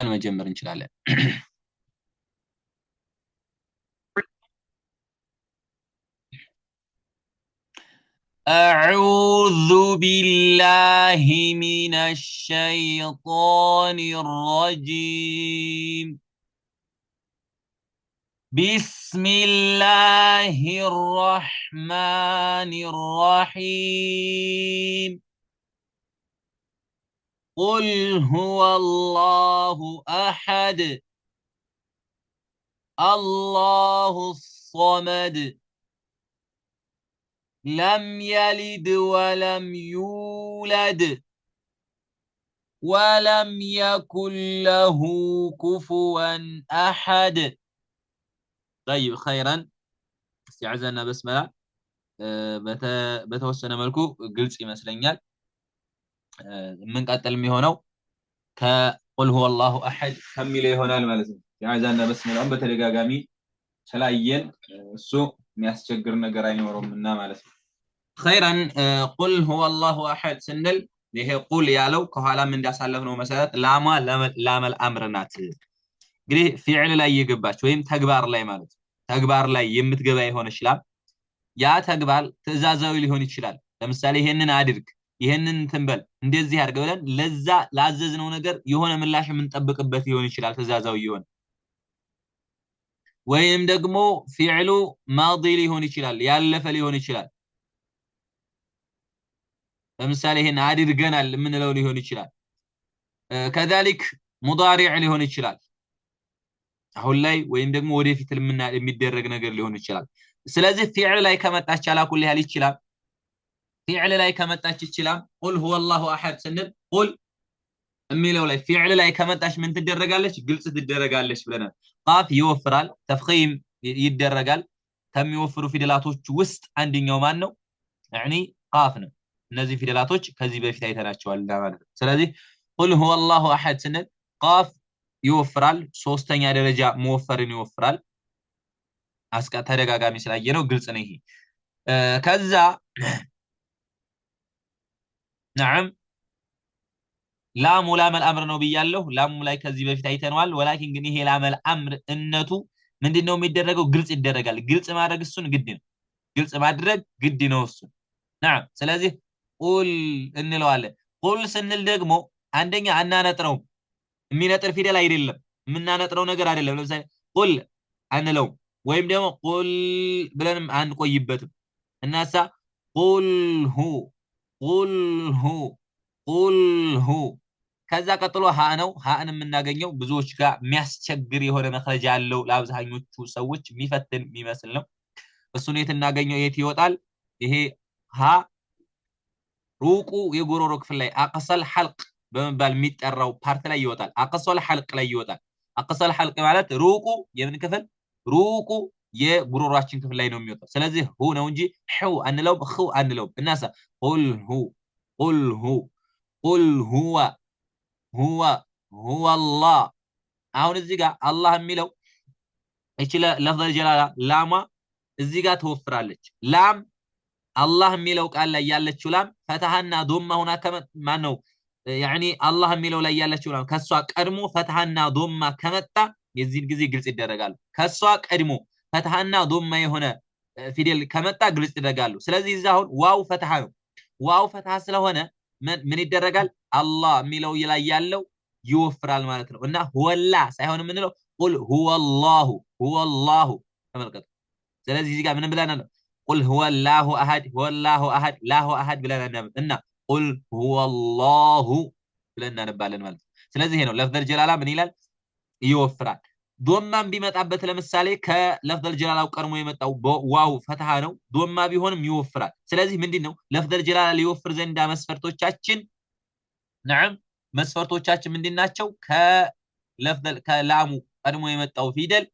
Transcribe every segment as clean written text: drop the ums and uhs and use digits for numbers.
መጀመር እንችላለን أعوذ بالله من الشيطان الرجيم بسم الله الرحمن الرحيم قل هو الله أحد الله الصمد لم يلد ولم يولد ولم يكن له كفوا أحد طيب خيرا استعزنا بسملة بتوسنا ملكو قلت يمسلنيال من قتل ميهونو كقل هو الله أحد كمل هنا الملزم استعزنا بسملة بتلقاقامي سلايين السوء مياسجر نقراني ورمنا مالسم خيرا قل هو الله أحد سنل له قول يالو كهالا من داس علفنو مسألة لاما الأمر نات قري فعل لا يقباش ويم تقبار لا مالت تقبار لا يمتقبا يهون الشلاب يا تقبار تزازوي لهون الشلال لمثالي هنن عادرك يهنن تنبل እንደዚህ አርገውለን ለዛ ላዘዝነው ነገር የሆነ ምላሽ የምንጠብቅበት ይሆን ይችላል ተዛዛው ይሆን ወይም ደግሞ ፊዕሉ ማዲ ሊሆን ይችላል ያለፈ ሊሆን ይችላል ለምሳሌ ይሄን አድርገናል ምንለው ሊሆን ይችላል كذلك مضارع ሊሆን ይችላል አሁን ላይ ወይም ደግሞ ወደፊት የሚደረግ ነገር ሊሆን ይችላል ስለዚህ ፊዕል ላይ ከመጣች አላኩል ያህል ይችላል ፊዕል ላይ ከመጣች ይችላል قل هو الله احد ስንል قل የሚለው ላይ ፊዕል ላይ ከመጣች ምን ትደረጋለች ግልጽ ትደረጋለች ብለናል ቃፍ ይወፍራል ተፍኺም ይደረጋል ከሚወፍሩ ፊደላቶች ውስጥ አንደኛው ማን ነው يعني ቃፍ ነው እነዚህ ፊደላቶች ከዚህ በፊት አይተናቸዋል ማለት ነው ስለዚህ قل هو الله احد ስንል ቃፍ ይወፍራል ሶስተኛ ደረጃ መወፈርን ይወፍራል አስቀ ተደጋጋሚ ስላየነው ግልጽ ነው ይሄ ከዛ نعم لام ولام الامر ነው ብያለሁ ላሙ ላይ ከዚህ በፊት አይተናል ولكن ግን ይሄ ላም الامر እነቱ ምንድነው የሚደረገው ግልጽ ይደረጋል ግልጽ ማድረግ እሱን ግድ ነው ግልጽ ማድረግ ግድ ነው እሱ نعم ስለዚህ ቁል እንለዋለን ቁል ስንል ደግሞ አንደኛ አናነጥረው የሚነጥር ፊደል አይደለም የምናነጥረው ነገር አይደለም ለምሳሌ ቁል አንለው ወይም ደግሞ ቁል ብለንም አንቆይበትም እናሳ ቁል ሁ ከዛ ቀጥሎ ሀ ነው ሀን የምናገኘው ብዙዎች ጋር የሚያስቸግር የሆነ መخرج ያለው ለአብዛኞቹ ሰዎች የሚፈትን የሚመስል ነው እሱን የት እናገኘው የት ይወጣል ይሄ ሀ ሩቁ የጉሮሮ ክፍል ላይ አቀሰል ሐልቅ በመባል የሚጠራው ፓርት ላይ ይወጣል አቀሰል ሐልቅ ላይ ይወጣል አቀሰል ሐልቅ ማለት ሩቁ የምን ክፍል ሩቁ የጉሮሮአችን ክፍል ላይ ነው የሚወጣው ስለዚህ ሁ ነው እንጂ ሑ አንለው ኹ አንለው እናሳ ቁል ሁወ አላህ አሁን እዚህ ጋር አላህ የሚለው እቺ ለፍዘል ጀላላ ላማ እዚህ ጋር ተወፍራለች ላም አላህ የሚለው ቃል ላይ ያለችው ላም ፈትሐና ዶማ ሆና ማን ነው يعني الله የሚለው ላይ ያለችው ላም ከሷ ቀድሞ ፈትሐና ዶማ ከመጣ የዚህ ጊዜ ግልጽ ይደረጋል ከሷ ቀድሞ ፈትሐና ዶማ የሆነ ፊደል ከመጣ ግልጽ ይደረጋሉ ስለዚህ እዛው ዋው ፈትሐ ነው ዋው ፈትሐ ስለሆነ ምን ይደረጋል አላህ የሚለው ላይ ያለው ይወፍራል ማለት ነው እና ሁወላ ሳይሆን ምንለው ቁል ሁወላሁ ተመልከቱ ስለዚህ እዚህ ጋር ምን ብለናል قل هو الله احد لا احد ብለናል እና قل هو الله ብለና ነባለን ማለት ስለዚህ ይሄ ነው ለፍዘል ጀላላ ምን ይላል ይወፍራል ዶማን ቢመጣበት ለምሳሌ ከለፍዘል ጀላላው ቀድሞ የመጣው ዋው ፈትሐ ነው ዶማ ቢሆንም ይወፍራል ስለዚህ ምንድነው ለፍዘል ጀላላ ሊወፍር ዘንድ መስፈርቶቻችን نعم መስፈርቶቻችን ምንድናቸው ከለፍዘል ከላሙ ቀድሞ የመጣው ፊደል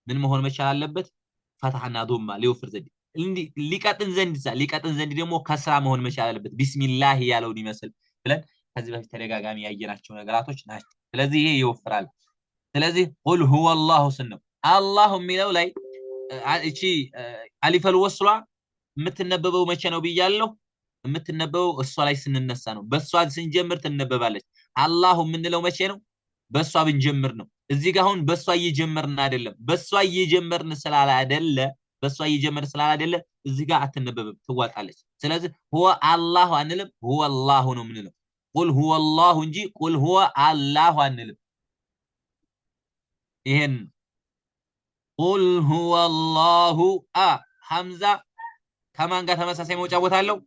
ምን መሆን መቻል አለበት ፈትሐና ዶማ ሊወፍር ዘንድ ሊቀጥን ዘንድ ደግሞ ከስራ መሆን መቻል አለበት ቢስሚላህ ያለው ይመስል ብለን ከዚህ በፊት ተደጋጋሚ ያየናቸው ነገራቶች ናቸው ስለዚህ ይሄ ይወፍራል ስለዚህ ቁል ሁወ አላሁ ስነው አላሁ የሚለው ላይ እቺ አሊፈል ወስሏ የምትነበበው መቼ ነው ብያለሁ የምትነበበው እሷ ላይ ስንነሳ ነው በሷ ስንጀምር ትነበባለች አላሁ የምንለው መቼ ነው በሷ ብንጀምር ነው እዚህ ጋር አሁን በሷ እየጀመርን አይደለም በሷ እየጀመርን ስላላ አይደለ በሷ እየጀመርን ስላላ አይደለ እዚህ ጋር አትነበብም ትዋጣለች ስለዚህ هو الله አንልም هو الله ነው ምንለው قل هو الله እንጂ قل هو الله አንልም ይሄን قل هو الله حمزه ከማን ጋር ተመሳሳይ መውጫ ቦታ አለው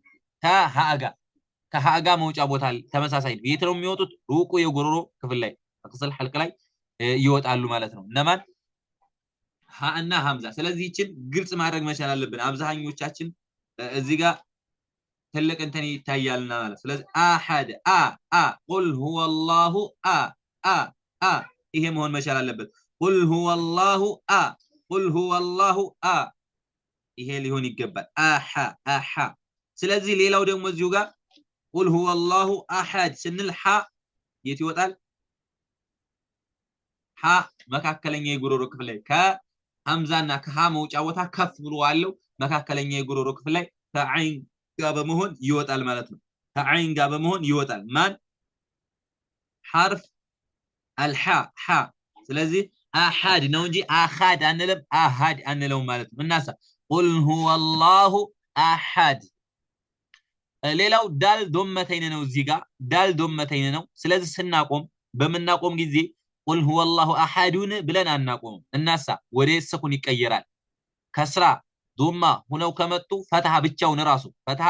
ከሃጋ መውጫ ቦታ ተመሳሳይ ነው የት ነው የሚወጡት ሩቁ የጎሮሮ ክፍል ላይ አክሰል ሐልቅ ላይ ይወጣሉ ማለት ነው እነማን ሃና ሐምዛ ስለዚህ ይችን ግልጽ ማድረግ መቻል አለብን አብዛኞቻችን እዚህ ጋር ትልቅ እንትን ይታያልና ማለት ስለዚህ አሐድ قل هو الله ይሄ መሆን መቻል አለበት قل هو الله قل هو الله ይሄ ሊሆን ይገባል አሐ ስለዚህ ሌላው ደግሞ እዚሁ ጋር قل هو الله احد ስንል ሐ የት ይወጣል ሐ መካከለኛ የጉሮሮ ክፍል ላይ ከሐምዛና ከሐ መውጫ ቦታ ከፍ ብሎ አለው መካከለኛ የጉሮሮ ክፍል ላይ ከዐይን ጋር በመሆን ይወጣል ማለት ነው ከዐይን ጋር በመሆን ይወጣል ማን حرف الحاء ሐ ስለዚህ አሐድ ነው እንጂ አሐድ አንልም አሐድ አንለው ማለት ነው እናሳ قل هو الله احد ሌላው ዳል ዶመተይን ነው እዚህ ጋር ዳል ዶመተይን ነው ስለዚህ ስናቆም በመናቆም ጊዜ قل هو الله احد ብለን አናቆም እናሳ ወደ ስኩን ይቀየራል ከስራ ዶማ ሆነው ከመጡ ፈትሃ ብቻውን ራሱ ፈትሃ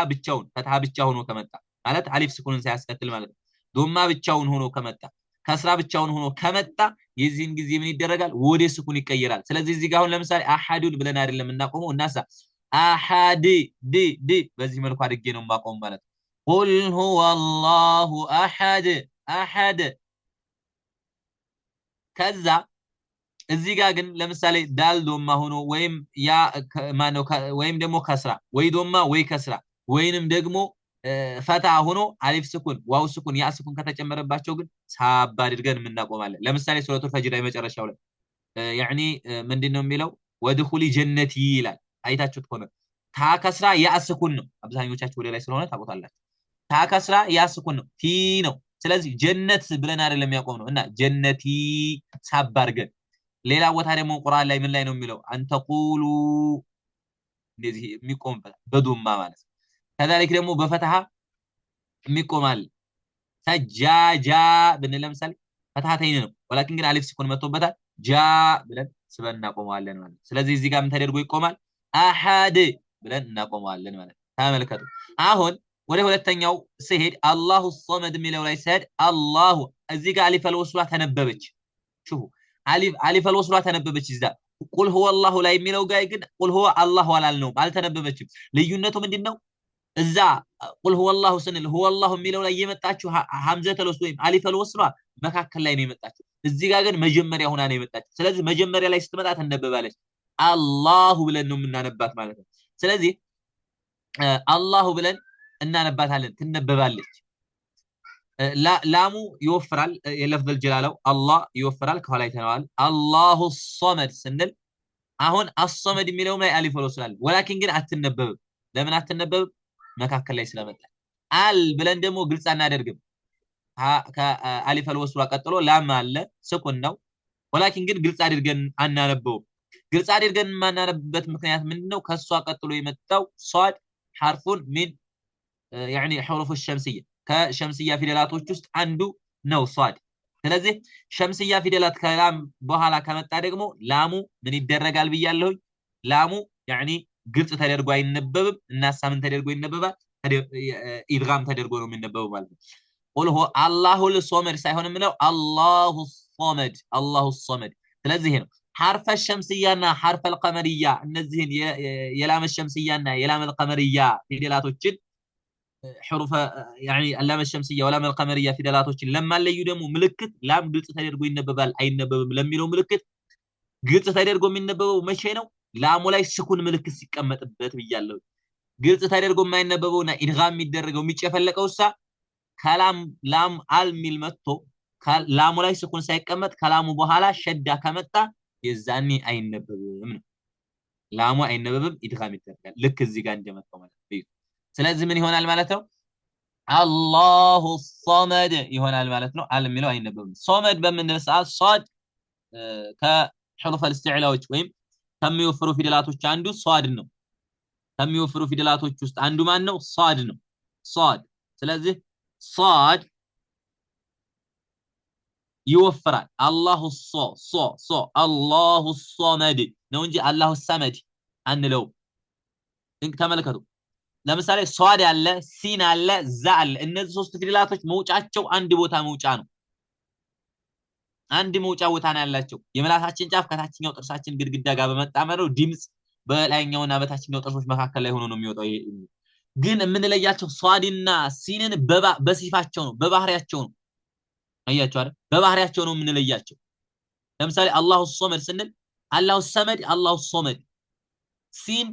ብቻ ሆኖ ከመጣ ማለት አሊፍ ስኩንን ሳያስከትል ማለት ነው ዶማ ብቻውን ሆኖ ከመጣ ከስራ ብቻውን ሆኖ ከመጣ የዚህን ጊዜ ምን ይደረጋል ወደ ስኩን ይቀየራል ስለዚህ እዚህ ጋር አሁን ለምሳሌ አሐዱን ብለን አይደለም እናቆመው እናሳ አሐድ ዲ በዚህ መልኩ አድርጌ ነው ማቆም ማለት قل هو الله احد ከዛ እዚህ ጋር ግን ለምሳሌ ዳል ዶማ ሆኖ ወይም ያ ማነው ወይም ደግሞ ከስራ ወይ ዶማ ወይ ከስራ ወይንም ደግሞ ፈታ ሆኖ አሊፍ ስኩን ዋው ስኩን ያ ስኩን ከተጨመረባቸው ግን ሳባ አድርገን እናቆማለን ለምሳሌ ሱረቱል ፈጅር ላይ መጨረሻው ላይ يعني ምንድነው የሚለው ወድኹሊ ጀነቲ ይላል አይታችሁት ከሆነ ታከስራ ያ ስኩን ነው አብዛኞቻችሁ ወደ ላይ ስለሆነ ታቆታላችሁ ታከስራ ያ ስኩን ነው ቲ ነው ስለዚህ ጀነት ብለን አይደለም ያቆም ነው እና ጀነቲ ሳባ አድርገን ሌላ ቦታ ደግሞ ቁርአን ላይ ምን ላይ ነው የሚለው አንተቁሉ እንደዚህ የሚቆምበት በዱማ ማለት ከዛልክ ደግሞ በፈትሃ የሚቆማል ሰጃጃ ብንል ለምሳሌ ፈትሃተይን ነው ወላኪን ግን አሊፍ ስኩን መጥቶበታል ጃ ብለን ስበን እናቆማለን ማለት ስለዚህ እዚህ ጋር ምን ተደርጎ ይቆማል አሐድ ብለን እናቆማለን ማለት ተመልከቱ አሁን ወደ ሁለተኛው ሲሄድ አላሁ ሶመድ የሚለው ላይ ሲሄድ አላሁ እዚህ ጋር አሊፍ አልወስላ ተነበበች ሹሁ አሊፍ አልወስላ ተነበበች እዛ ቁል هو الله ላይ የሚለው ጋር ግን ቁል هو الله አላልነውም አልተነበበችም ልዩነቱ ምንድነው እዛ ቁል هو الله ስንል هو الله የሚለው ላይ የመጣችው ሐምዘተል ወስል ወይም አሊፍ አልወስላ መካከል ላይ ነው የመጣችው እዚህ ጋር ግን መጀመሪያ ሆና ነው የመጣችው ስለዚህ መጀመሪያ ላይ ስትመጣ ተነበባለች አላሁ ብለን ነው የምናነባት ማለት ነው ስለዚህ አላሁ ብለን እናነባታለን ትነበባለች ላሙ ይወፍራል የለፍዘል ጀላላው አላህ ይወፍራል ከኋላ ይተናል አላሁ ሶመድ ስንል አሁን አሶመድ የሚለው ላይ አሊፍ ወስላል ወላኪን ግን አትነበብም ለምን አትነበብም መካከል ላይ ስለመጣ አል ብለን ደግሞ ግልጽ አናደርግም ከአሊፍ ወስላ ቀጥሎ ላም አለ ስኩን ነው ወላኪን ግን ግልጽ አድርገን አናነበው ግልጽ አድርገን ማናነብበት ምክንያት ምንድነው ከሷ ቀጥሎ የመጣው ሷድ حرفun من يعني حروف الشمسيه ከሸምስያ ፊደላቶች ውስጥ አንዱ ነው ሷድ ስለዚህ ሸምስያ ፊደላት ከላም በኋላ ከመጣ ደግሞ ላሙ ምን ይደረጋል ብያለሁ ላሙ يعني ግልጽ ተደርጎ አይነበብም እና ሳምን ተደርጎ ይነበባል ኢድጋም ተደርጎ ነው የሚነበበው ማለት ነው قل هو الله الصمد ሳይሆን ምንለው الله الصمد ስለዚህ ነው حرف الشمسياና حرف القمريه እነዚህን የላም الشمسياና የላም القمريه ፊደላቶችን حروف يعني اللام الشمسيه واللام القمريه ፊደላቶችን ለማለዩ ደግሞ ምልክት ላም ግልጽ ተደርጎ ይነበባል አይነበብም ለሚለው ምልክት ግልጽ ተደርጎ የሚነበበው መቼ ነው ላሙ ላይ ስኩን ምልክት ሲቀመጥበት ብያለሁ ግልጽ ተደርጎ የማይነበበውና ኢድጋም የሚደረገው የሚጨፈለቀውሳ ከላም ላም አል ሚል መጥቶ ላሙ ላይ ስኩን ሳይቀመጥ ከላሙ በኋላ ሸዳ ከመጣ የዛኔ አይነበብም ነው ላሙ አይነበብም ኢድጋም ይደረጋል ልክ እዚህ ጋር እንደመጣው ማለት ነው ስለዚህ ምን ይሆናል ማለት ነው አላሁ ሶመድ ይሆናል ማለት ነው። አል የሚለው አይነበብም። ሶመድ በምንል ሰዓት ሷድ ከሑሩፍ አልእስቲዕላዎች ወይም ከሚወፍሩ ፊደላቶች አንዱ ሷድ ነው። ከሚወፍሩ ፊደላቶች ውስጥ አንዱ ማን ነው? ሷድ ነው። ሷድ። ስለዚህ ሷድ ይወፍራል። አላሁ አላሁ ሶመድ ነው እንጂ አላሁ ሰመድ አንለው። ተመልከቱ። ለምሳሌ ሷድ አለ፣ ሲን አለ፣ ዛ አለ። እነዚህ ሶስት ፊደላቶች መውጫቸው አንድ ቦታ መውጫ ነው። አንድ መውጫ ቦታ ነው ያላቸው። የምላሳችን ጫፍ ከታችኛው ጥርሳችን ግድግዳ ጋር በመጣመር ነው ድምጽ በላይኛውና በታችኛው ጥርሶች መካከል ላይ ሆኖ ነው የሚወጣው። ግን የምንለያቸው ሷድና ሲንን በሲፋቸው ነው፣ በባህሪያቸው ነው። አያችሁ አይደል? በባህሪያቸው ነው የምንለያቸው። ለምሳሌ አላሁ ሶመድ ስንል አላሁ ሰመድ፣ አላሁ ሶመድ። ሲን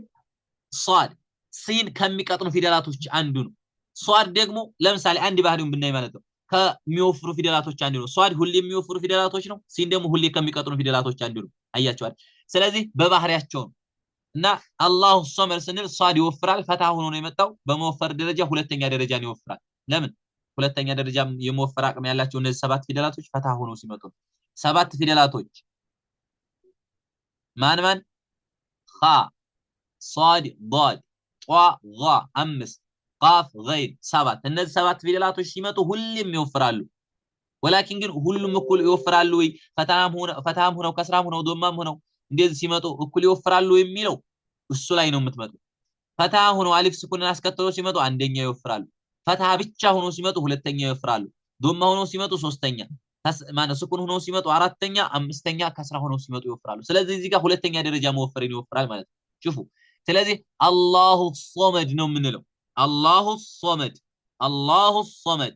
ሷድ፣ ሲን ከሚቀጥኑ ፊደላቶች አንዱ ነው። ሷድ ደግሞ ለምሳሌ አንድ ባህሪውን ብናይ ማለት ነው ከሚወፍሩ ፊደላቶች አንዱ ነው። ሷድ ሁሌ የሚወፍሩ ፊደላቶች ነው። ሲን ደግሞ ሁሌ ከሚቀጥኑ ፊደላቶች አንዱ ነው። አያችሁ አይደል? ስለዚህ በባህሪያቸው ነው። እና አላሁ ሶመድ ስንል ሷድ ይወፍራል፣ ፈታ ሆኖ ነው የመጣው። በመወፈር ደረጃ ሁለተኛ ደረጃን ይወፍራል። ለምን? ሁለተኛ ደረጃ የመወፈር አቅም ያላቸው እነዚህ ሰባት ፊደላቶች ፈታ ሆኖ ሲመጡ። ሰባት ፊደላቶች ማን ማን? ኻ፣ ሷድ፣ ዷድ፣ ጧ፣ ዛ አምስት፣ ቃፍ፣ ገይን ሰባት። እነዚህ ሰባት ፊደላቶች ሲመጡ ሁሌም ይወፍራሉ። ወላኪን ግን ሁሉም እኩል ይወፍራሉ ወይ? ፈታም ሆነው ከስራም ሆነው ዶማም ሆነው እንደዚህ ሲመጡ እኩል ይወፍራሉ የሚለው እሱ ላይ ነው የምትመጡ። ፈታ ሆነው አሊፍ ስኩንን አስከትለው ሲመጡ አንደኛ ይወፍራሉ። ፈታ ብቻ ሆነው ሲመጡ ሁለተኛ ይወፍራሉ። ዶማ ሆነው ሲመጡ ሶስተኛ፣ ማነው ስኩን ሆነው ሲመጡ አራተኛ፣ አምስተኛ ከስራ ሆነው ሲመጡ ይወፍራሉ። ስለዚህ እዚህ ጋር ሁለተኛ ደረጃ መወፈርን ይወፍራል ማለት ነው። ሹፉ። ስለዚህ አላሁ ሶመድ ነው የምንለው። አላሁ ሶመድ፣ አላሁ ሶመድ።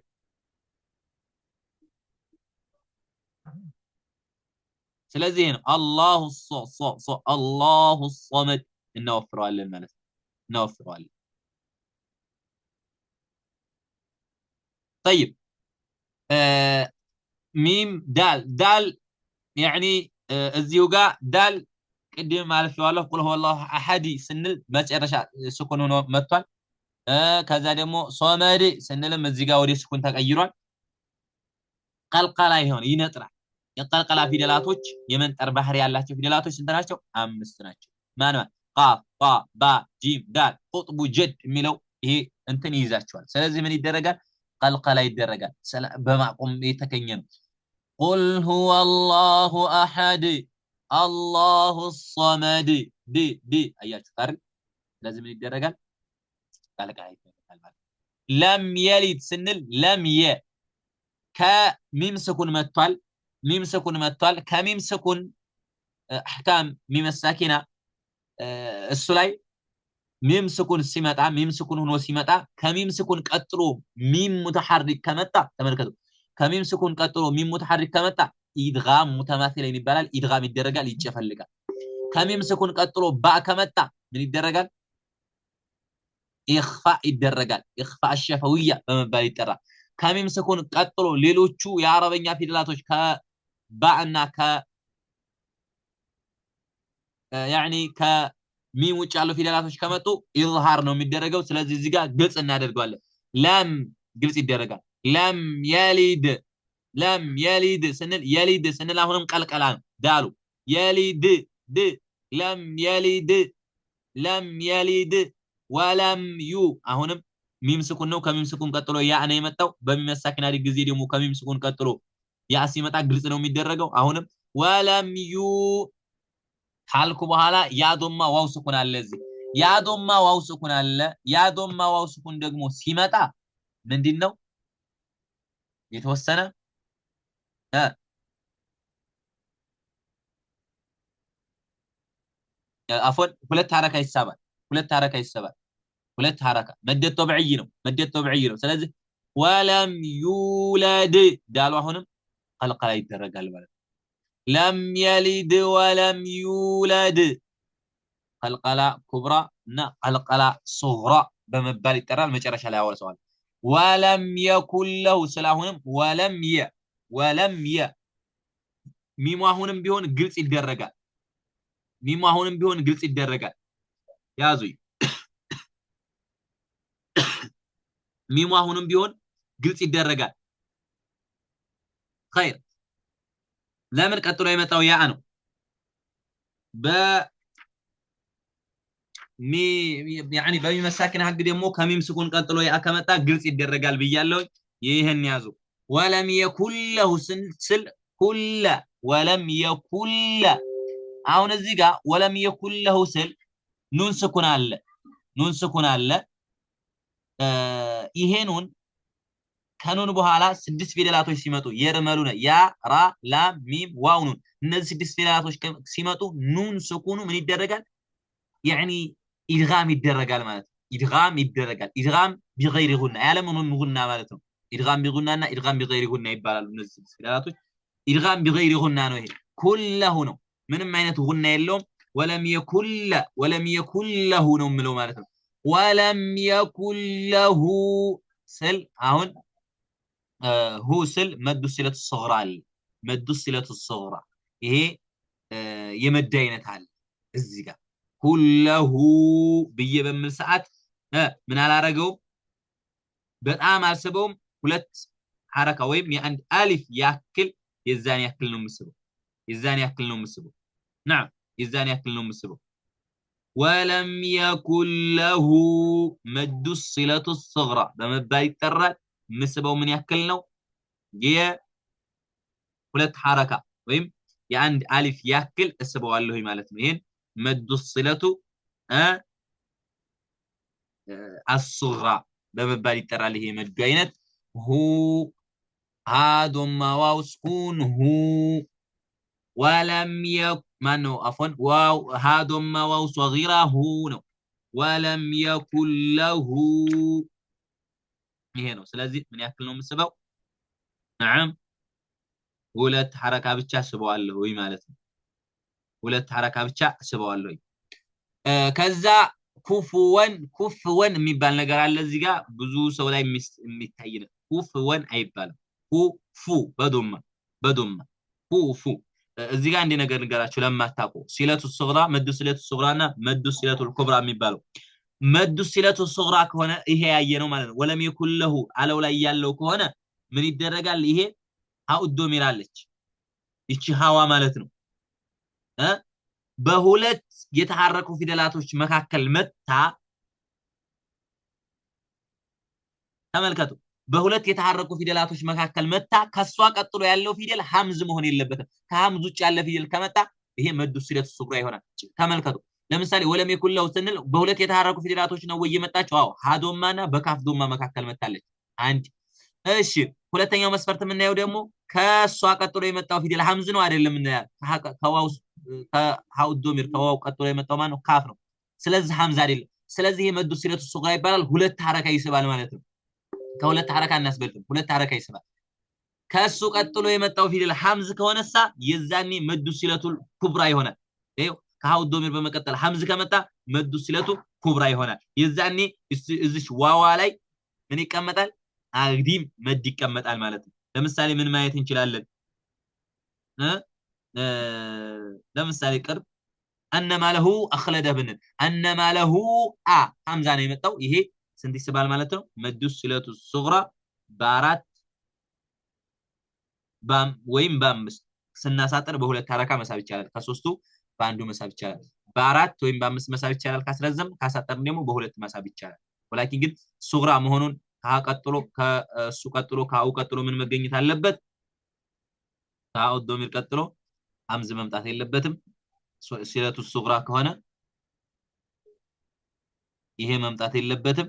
ስለዚህ ነው አላሁ አላሁ ሶመድ እናወፍረዋለን ማለት ነው። እናወፍረዋለን። طيب ሚም ዳል ዳል يعني እዚሁ ጋር ዳል ቅድም ማለት ነው ቁል ሁወ አላሁ አሐድ ስንል መጨረሻ ስኩን ሆኖ መጥቷል። ከዛ ደግሞ ሶመድ ስንልም እዚህ ጋር ወደ ስኩን ተቀይሯል። ቀልቀላ ይሆን ይነጥራል። የቀልቀላ ፊደላቶች የመንጠር ባህሪ ያላቸው ፊደላቶች ስንት ናቸው? አምስት ናቸው። ማን ማን? ቃፍ፣ ጣ፣ ባ፣ ጂም፣ ዳል፣ ቁጥቡ፣ ጀድ የሚለው ይሄ እንትን ይይዛቸዋል። ስለዚህ ምን ይደረጋል? ቀልቀላ ይደረጋል። በማቆም የተገኘ ነው። ቁል ሁወ አላሁ አሐድ አላሁ ሶመድ ዲ አያችሁ አይደል? ስለዚህ ምን ይደረጋል? ቀልቀላ ይደረጋል ማለት። ለም የሊድ ስንል ለም የ ከሚም ስኩን መጥቷል። ሚም ስኩን መጥቷል። ከሚም ስኩን አህካም ሚም ሳኪና እሱ ላይ ሚም ስኩን ሲመጣ ሚም ስኩን ሆኖ ሲመጣ ከሚም ስኩን ቀጥሎ ሚም ሙተሐሪክ ከመጣ ተመልከቱ። ከሚም ስኩን ቀጥሎ ሚም ሙተሐሪክ ከመጣ ኢድጋም ሙተማሲለን ይባላል። ኢድጋም ይደረጋል፣ ይጨፈልጋል። ከሚም ስኩን ቀጥሎ ባ ከመጣ ምን ይደረጋል? ኢኽፋ ይደረጋል። ኢኽፋ አሸፈውያ በመባል ይጠራል። ከሚም ስኩን ቀጥሎ ሌሎቹ የአረበኛ ፊደላቶች ከባእና يعني ከሚም ውጭ ያሉ ፊደላቶች ከመጡ ኢዝሃር ነው የሚደረገው። ስለዚህ እዚህ ጋር ግልጽ እናደርገዋለን። ለም ግልጽ ይደረጋል። ለም የሊድ ስንል የሊድ ስንል አሁንም ቀልቀላ ነው። ዳሉ የሊድ ድ ለም የሊድ ወለም ዩ አሁንም ሚም ስኩን ነው። ከሚም ስኩን ቀጥሎ ያ ነው የመጣው። በሚም ሳኪና ጊዜ ደግሞ ከሚም ስኩን ቀጥሎ ያ ሲመጣ ግልጽ ነው የሚደረገው። አሁንም ወለም ዩ ካልኩ በኋላ ያ ዶማ ዋው ስኩን አለ። እዚህ ያ ዶማ ዋው ስኩን አለ። ያ ዶማ ዋው ስኩን ደግሞ ሲመጣ ምንድነው የተወሰነ አፎን ሁለት ሐረካ ይሳባል። ሁለት ሐረካ መደት ጠብዒ ነው። ስለዚህ ወለም ዩለድ ዳሉ አሁንም ቀልቀላ ይደረጋል ማለት ነው። ለም የሊድ ወለም ዩለድ ቀልቀላ ኩብራ እና ቀልቀላ ሱግራ በመባል ይጠራል። መጨረሻ ላይ ያወርሰዋል። ወለም የኩን ለሁ ስለአሁንም ወለም የ ሚሙ አሁንም ቢሆን ግልጽ ይደረጋል። ያዙ ሚሙ አሁንም ቢሆን ግልጽ ይደረጋል خير ለምን ቀጥሎ የመጣው ያ ነው በ يعني በሚመሳከን ሀግ ደግሞ ከሚም ስኩን ቀጥሎ ያ ከመጣ ግልጽ ይደረጋል ብያለሁ ይሄን ያዙ ولم يكن له سل كل ولم يكن አሁን እዚህ ጋር ولم يكن له ስል ኑን ስኩን አለ ይሄ ኑን ከኑን በኋላ ስድስት ፊደላቶች ሲመጡ የርመሉነ ያ ራ ላም ሚም ዋው ኑን እነዚህ ስድስት ፊደላቶች ሲመጡ ኑን ስኩኑ ምን ይደረጋል يعني ادغام يدرجال ማለት ادغام يدرجال ادغام بغير غنة ያለምንም غنة ማለት ነው ادغام بغنة እና ادغام بغير غنة ይባላሉ እነዚህ ፊደላቶች ادغام بغير غنة ነው ይሄ كله ነው ምንም አይነት غنة የለውም ولم يكن له ነው ምለው ማለት ነው ولم يكن له ስል አሁን هو ስል መዱ ሲለቱ الصغرى አለ መዱ ሲለቱ الصغرى ይሄ የመድ አይነት አለ እዚህ ጋር كله ብዬ በሚል ሰዓት ምን አላረገው በጣም አልሰበውም ሁለት ሐረካ ወይም የአንድ አሊፍ ያክል የዛን ያክል ነው መስበው نعم የዛን ያክል ነው መስበው ولم يكن له مد الصلة الصغرى በመባል ይጠራል መስበው ምን ያክል ነው የሁለት ሐረካ ወይም የአንድ አሊፍ ያክል እስበዋለሁ ማለት ነው ይሄን مد الصلة الصغرى በመባል ይጠራል ይሄ መድ አይነት هو هاد واو سكون هو ولم يكن عفوا واو هاد واو صغيرة هو ነው ولم يكن له ይሄ ነው ስለዚህ ምን ያክል ነው መስበው نعم ሁለት ሐረካ ብቻ ስበዋለሁ ማለት ነው ሁለት ሐረካ ብቻ ስበዋለሁ ከዛ ኩፍወን የሚባል ነገር አለ እዚህ ጋር ብዙ ሰው ላይ የሚታይ ነው ኩፍወን አይባልም ኩፉ በዶማ ኩፉ እዚህ ጋር እንደ ነገር ንገራችሁ ለማታውቁ ሲለቱ ሱግራ መዱ ሲለቱ ሱግራና መዱ ሲለቱ ኩብራ የሚባለው መዱ ሲለቱ ሱግራ ከሆነ ይሄ ያየ ነው ማለት ነው ወለም ይኩለሁ አለው ላይ ያለው ከሆነ ምን ይደረጋል ይሄ አውዶ ሚራለች እቺ ሐዋ ማለት ነው በሁለት የተሐረኩ ፊደላቶች መካከል መታ ተመልከቱ በሁለት የተሐረኩ ፊደላቶች መካከል መታ ከሷ ቀጥሎ ያለው ፊደል ሐምዝ መሆን የለበትም ከሐምዝ ውጭ ያለ ፊደል ከመጣ ይሄ መዱ ሲለቱ ሱግራ ይሆናል ተመልከቱ ለምሳሌ ወለም ይኩለው ስንል በሁለት የተሐረኩ ፊደላቶች ነው ወየመጣቸው አው ሃዶማና በካፍ ዶማ መካከል መታለች አንድ እሺ ሁለተኛው መስፈርት የምናየው ደግሞ ከሷ ቀጥሎ የመጣው ፊደል ሐምዝ ነው አይደለም ከዋው ከሃውዶሚር ከዋው ቀጥሎ የመጣው ማን ነው ካፍ ነው ስለዚህ ሐምዝ አይደለም ስለዚህ የመዱ ሲለቱ ሱግራ ይባላል ሁለት ሐረካ ይስባል ማለት ነው ከሁለት ሐረካ እናስበልጥም ሁለት ሐረካ ይስባል ከሱ ቀጥሎ የመጣው ፊደል ሐምዝ ከሆነሳ የዛኔ መዱ ሲለቱ ኩብራ ይሆናል ይሄው ከሃውዶሚር በመቀጠል ሐምዝ ከመጣ መዱ ሲለቱ ኩብራ ይሆናል የዛኔ እዚሽ ዋዋ ላይ ምን ይቀመጣል አግዲም መድ ይቀመጣል ማለት ነው ለምሳሌ ምን ማየት እንችላለን ለምሳሌ ቅርብ انما له اخلد بن انما له ሐምዛ ነው የመጣው ይሄ ስንት ይስባል ማለት ነው መዱ ሲለቱ ሱግራ በአራት ባም ወይም በአምስት ስናሳጥር በሁለት ሐረካ መሳብ ይቻላል ከሶስቱ በአንዱ መሳብ ይቻላል በአራት ወይም በአምስት መሳብ ይቻላል ካስረዘም ካሳጠርን ደግሞ በሁለት መሳብ ይቻላል ወላኪን ግን ሱግራ መሆኑን ከቀጥሎ ከሱ ቀጥሎ ካው ቀጥሎ ምን መገኘት አለበት ታው ዶሚር ቀጥሎ ሐምዝ መምጣት የለበትም ሲለቱ ሱግራ ከሆነ ይሄ መምጣት የለበትም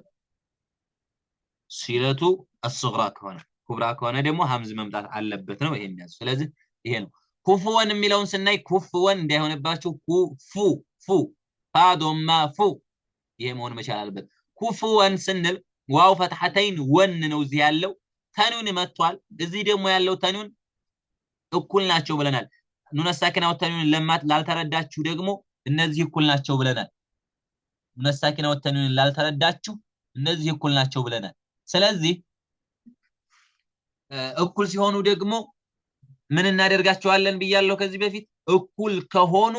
ሲለቱ አስግራ ከሆነ ኩብራ ከሆነ ደግሞ ሐምዝ መምጣት አለበት ነው ይሄን ያዙ ስለዚህ ይሄ ነው ኩፍወን የሚለውን ስናይ ኩፍወን እንዳይሆንባችሁ ፉ ፋዶማ ፉ ይሄ መሆን መቻል አለበት ኩፍወን ስንል ዋው ፈትሐተይን ወን ነው እዚህ ያለው ተኑን መጥቷል እዚህ ደግሞ ያለው ተኑን እኩል ናቸው ብለናል ኑነ ሳኪናው ተኑን ለማት ላልተረዳችሁ ደግሞ እነዚህ እኩል ናቸው ብለናል ኑነ ሳኪናው ተኑን ላልተረዳችሁ እነዚህ እኩል ናቸው ብለናል ስለዚህ እኩል ሲሆኑ ደግሞ ምን እናደርጋቸዋለን ብያለሁ ከዚህ በፊት እኩል ከሆኑ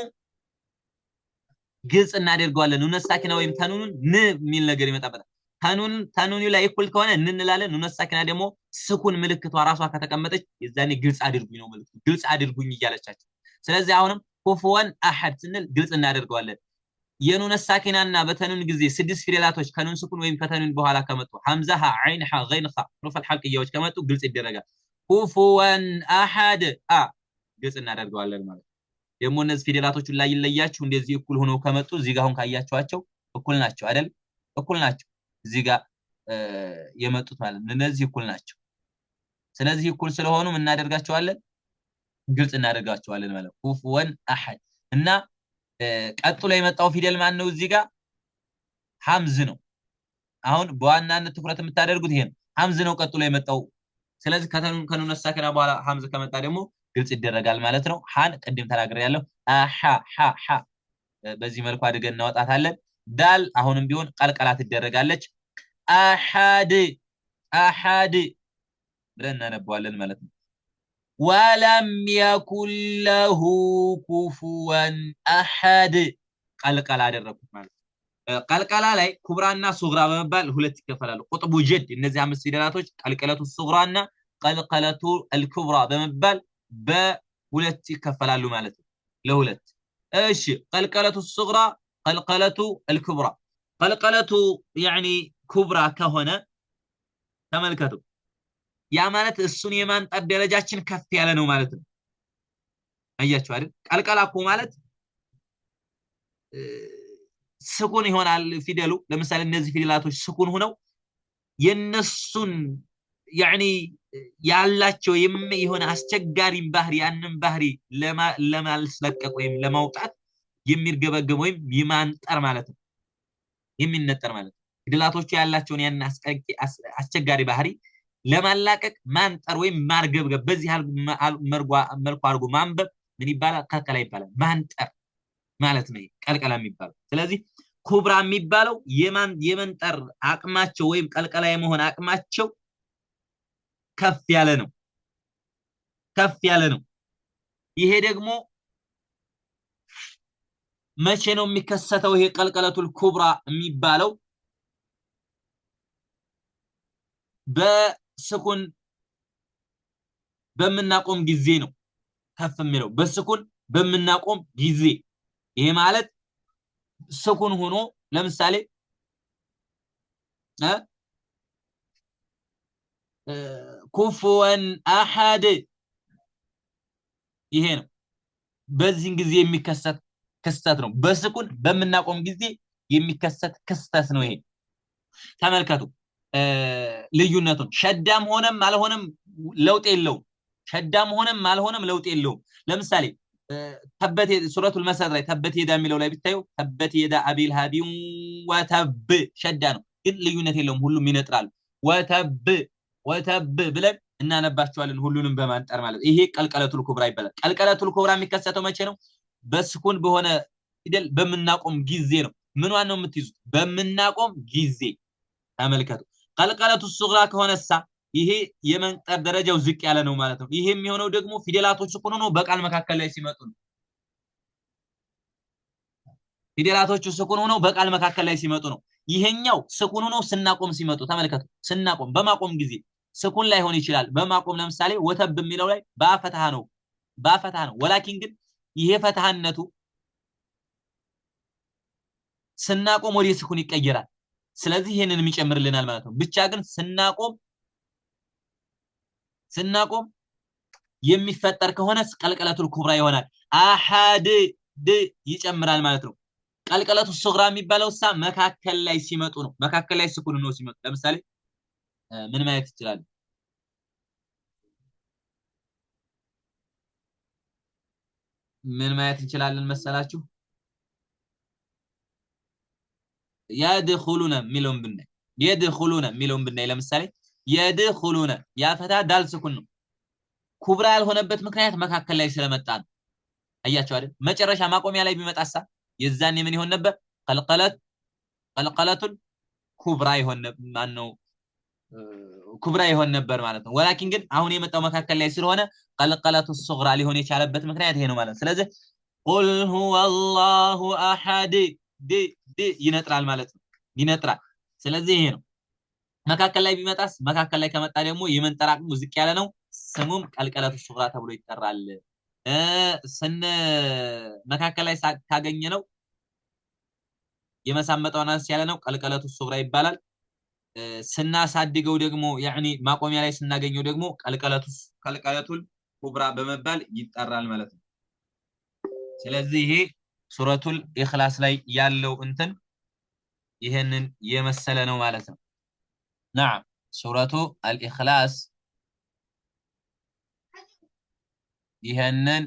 ግልጽ እናደርጋለን ኑነ ሳኪና ወይም ተኑን ን ሚል ነገር ይመጣበታል ተኑን ላይ እኩል ከሆነ እንላለን። ኑን ሳኪና ደግሞ ስኩን ምልክቷ ራሷ ከተቀመጠች የዛኔ ግልጽ አድርጉኝ ነው ምልክቱ። ግልጽ አድርጉኝ እያለቻቸው። ስለዚህ አሁንም ኩፉወን አሐድ ስንል ግልጽ እናደርገዋለን። የኑን ሳኪናና በተኑን ጊዜ ስድስት ፊደላቶች ከኑን ስኩን ወይም ከተኑን በኋላ ከመጡ ሐምዛ ሐ ዐይን ሐ ገይን ኸ ሑሩፍ አልሐልቅያዎች ከመጡ ግልጽ ይደረጋል። ኩፉወን አሐድ ግልጽ እናደርገዋለን ማለት። ደግሞ እነዚህ ፊደላቶቹን ላይ ይለያችሁ እንደዚህ እኩል ሆነው ከመጡ እዚህ ጋር አሁን ካያችኋቸው እኩል ናቸው አይደል? እኩል ናቸው እዚህ ጋር የመጡት ማለት ነው። እነዚህ እኩል ናቸው። ስለዚህ እኩል ስለሆኑ ምን እናደርጋቸዋለን? ግልጽ እናደርጋቸዋለን ማለት ነው። ኩፉወን አሐድ እና ቀጥሎ የመጣው ፊደል ማን ነው? እዚህ ጋር ሐምዝ ነው። አሁን በዋናነት ትኩረት የምታደርጉት ይሄን ሐምዝ ነው ቀጥሎ የመጣው። ስለዚህ ከኑን ሳኪና በኋላ ሐምዝ ከመጣ ደግሞ ግልጽ ይደረጋል ማለት ነው። ሐን ቅድም ተናግሬያለሁ። አሐ ሐ ሐ በዚህ መልኩ አድርገን እናወጣታለን። ዳል አሁንም ቢሆን ቀልቀላ ትደረጋለች። አሐድ አሐድ ብለን እናነባዋለን ማለት ነው። ወለም የኩን ለሁ ኩፉወን አሐድ ቀልቀላ አደረኩት ማለት ነው። ቀልቀላ ላይ ኩብራና ሱግራ በመባል ሁለት ይከፈላሉ። ቁጥቡ ጀድ እነዚህ አምስት ፊደላቶች ቀልቀለቱ ሱግራና ቀልቀለቱ አልኩብራ በመባል በሁለት ይከፈላሉ ማለት ነው። ለሁለት እሺ ቀልቀለቱ ሱግራ ቀልቀለቱ አልኩብራ ቀልቀለቱ ያኒ ኩብራ ከሆነ ተመልከቱ ያ ማለት እሱን የማንጠር ደረጃችን ከፍ ያለ ነው ማለት ነው። አያችሁ አይደል? ቀልቀላ እኮ ማለት ስኩን ይሆናል ፊደሉ። ለምሳሌ እነዚህ ፊደላቶች ስኩን ሆነው የነሱን ያኒ ያላቸው የሆነ አስቸጋሪ ባህሪ ያንን ባህሪ ለማስለቀቅ ወይም ለማውጣት የሚርገበገብ ወይም የማንጠር ማለት ነው። የሚነጠር ማለት ነው። ፊደላቶቹ ያላቸውን ያን አስቸጋሪ ባህሪ ለማላቀቅ ማንጠር ወይም ማርገብገብ በዚህ መልኩ አድርጎ ማንበብ ምን ይባላል? ቀልቀላ ይባላል። ማንጠር ማለት ነው ቀልቀላ የሚባለው። ስለዚህ ኩብራ የሚባለው የመንጠር አቅማቸው ወይም ቀልቀላ የመሆን አቅማቸው ከፍ ያለ ነው። ከፍ ያለ ነው። ይሄ ደግሞ መቼ ነው የሚከሰተው? ይሄ ቀልቀለቱል ኩብራ የሚባለው በስኩን በምናቆም ጊዜ ነው ከፍ የሚለው። በስኩን በምናቆም ጊዜ ይሄ ማለት ስኩን ሆኖ ለምሳሌ ኩፉወን አሐድ ይሄ ነው። በዚህ ጊዜ የሚከሰት ክስተት ነው። በስኩን በምናቆም ጊዜ የሚከሰት ክስተት ነው። ይሄ ተመልከቱ ልዩነቱን። ሸዳም ሆነም አልሆነም ለውጥ የለውም። ሸዳም ሆነም አልሆነም ለውጥ የለውም። ለምሳሌ ተበት ሱረቱል መሰድ ላይ ተበት የዳ የሚለው ላይ ብታዩ ተበት የዳ አቢል ሀቢን ወተብ ሸዳ ነው፣ ግን ልዩነት የለውም። ሁሉም ይነጥራል። ወተብ ብለን እናነባቸዋለን ሁሉንም በማንጠር ማለት። ይሄ ቀልቀለቱል ኩብራ ይባላል። ቀልቀለቱል ኩብራ የሚከሰተው መቼ ነው? በስኩን በሆነ ፊደል በምናቆም ጊዜ ነው። ምንዋን ነው የምትይዙት? በምናቆም ጊዜ። ተመልከቱ። ቀልቀለቱ ሱግራ ከሆነሳ ይሄ የመንጠር ደረጃው ዝቅ ያለ ነው ማለት ነው። ይሄ የሚሆነው ደግሞ ፊደላቶች ስኩን ሆነው በቃል መካከል ላይ ሲመጡ ነው። ፊደላቶቹ ስኩን ሆነው በቃል መካከል ላይ ሲመጡ ነው። ይሄኛው ስኩን ሆነው ስናቆም ሲመጡ ተመልከቱ። ስናቆም በማቆም ጊዜ ስኩን ላይ ሆን ይችላል። በማቆም ለምሳሌ ወተብ የሚለው ላይ ባፈታህ ነው ወላኪን ግን ይሄ ፈታህነቱ ስናቆም ወደ ስኩን ይቀየራል። ስለዚህ ይሄንን የሚጨምርልናል ማለት ነው። ብቻ ግን ስናቆም የሚፈጠር ከሆነ ቀልቀለቱል ኩብራ ይሆናል። አሐድ ይጨምራል ማለት ነው። ቀልቀለቱ ሱግራ የሚባለውሳ መካከል ላይ ሲመጡ ነው። መካከል ላይ ስኩን ነው ሲመጡ። ለምሳሌ ምን ማየት ይችላል? ምን ማየት እንችላለን መሰላችሁ? يدخلون ميلون بناي يدخلون ميلون بناي ለምሳሌ يدخلون ያፈታ ዳል ስኩን ነው። ኩብራ ያልሆነበት ምክንያት መካከል ላይ ስለመጣ ነው። አያችሁ አይደል? መጨረሻ ማቆሚያ ላይ ቢመጣሳ የዛኔ ምን ይሆን ነበር? ቀልቀለቱል ኩብራ ይሆን ማን ነው? ኩብራ ይሆን ነበር ማለት ነው። ወላኪን ግን አሁን የመጣው መካከል ላይ ስለሆነ ቀልቀለቱ ሱግራ ሊሆን የቻለበት ምክንያት ይሄ ነው ማለት ነው። ስለዚህ ቁል ሁወላሁ አሐድ ይነጥራል ማለት ነው። ይነጥራል። ስለዚህ ይሄ ነው መካከል ላይ ቢመጣስ መካከል ላይ ከመጣ ደግሞ የመንጠራቅሙ ዝቅ ያለ ነው ስሙም ቀልቀለቱ ሱግራ ተብሎ ይጠራል ስን መካከል ላይ ካገኘ ነው የመሳመጣው አነስ ያለ ነው ቀልቀለቱ ሱግራ ይባላል ስናሳድገው ደግሞ ያኒ ማቆሚያ ላይ ስናገኘው ደግሞ ቀልቀለቱል ኩብራ በመባል ይጠራል ማለት ነው ስለዚህ ይሄ ሱረቱል ኢኽላስ ላይ ያለው እንትን ይሄንን የመሰለ ነው ማለት ነው نعم سورة الإخلاص ይሄንን